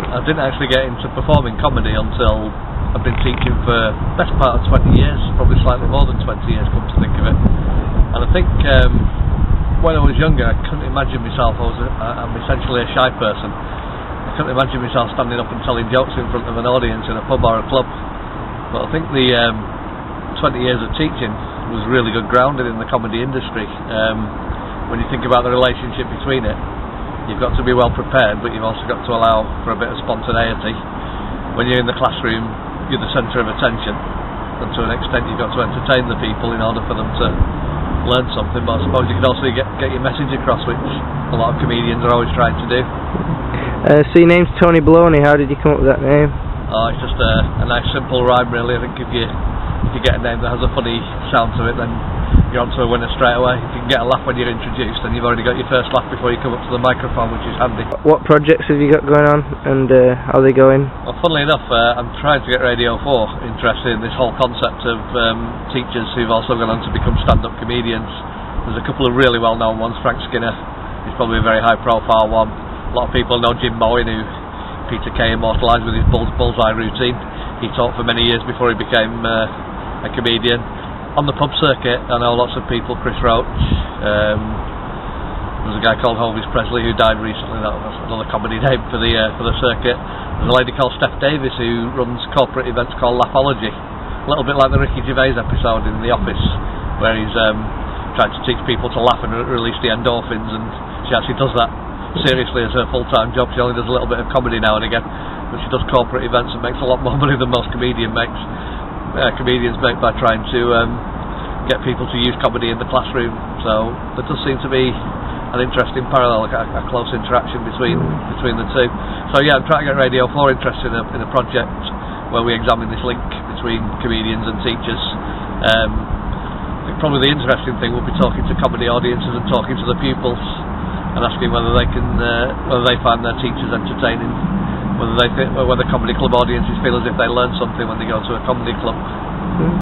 I didn't actually get into performing comedy until I've been teaching for the best part of 20 years, probably slightly more than 20 years, come to think of it. And I think when I was younger, I couldn't imagine myself, I'm essentially a shy person. I couldn't imagine myself standing up and telling jokes in front of an audience in a pub or a club. But I think the 20 years of teaching was really good grounded in the comedy industry. When you think about the relationship between it, you've got to be well prepared, but you've also got to allow for a bit of spontaneity. When you're in the classroom, you're the centre of attention, and to an extent you've got to entertain the people in order for them to learn something, but I suppose you could also get your message across, which a lot of comedians are always trying to do. So your name's Tony Boloney. How did you come up with that name? Oh, it's just a nice simple rhyme really. I think if you get a name that has a funny sound to it, then you're on to a winner straight away. If you can get a laugh when you're introduced, then you've already got your first laugh before you come up to the microphone, which is handy. What projects have you got going on, and how are they going? Well, funnily enough, I'm trying to get Radio 4 interested in this whole concept of teachers who've also gone on to become stand-up comedians. There's a couple of really well-known ones. Frank Skinner is probably a very high-profile one. A lot of people know Jim Bowen, who Peter Kay immortalised with his bullseye routine. He taught for many years before he became a comedian. On the pub circuit, I know lots of people. Chris Roach, there's a guy called Elvis Presley who died recently. That's another comedy name for the circuit. There's a lady called Steph Davis who runs corporate events called Laughology, a little bit like the Ricky Gervais episode in The Office, where he's trying to teach people to laugh and release the endorphins, and she actually does that seriously as her full-time job. She only does a little bit of comedy now and again, but she does corporate events and makes a lot more money than most comedians make by trying to get people to use comedy in the classroom. So there does seem to be an interesting parallel, a close interaction between the two. So yeah, I'm trying to get Radio 4 interested in a project where we examine this link between comedians and teachers. I think probably the interesting thing will be talking to comedy audiences and talking to the pupils and asking whether they find their teachers entertaining, whether comedy club audiences feel as if they learn something when they go to a comedy club.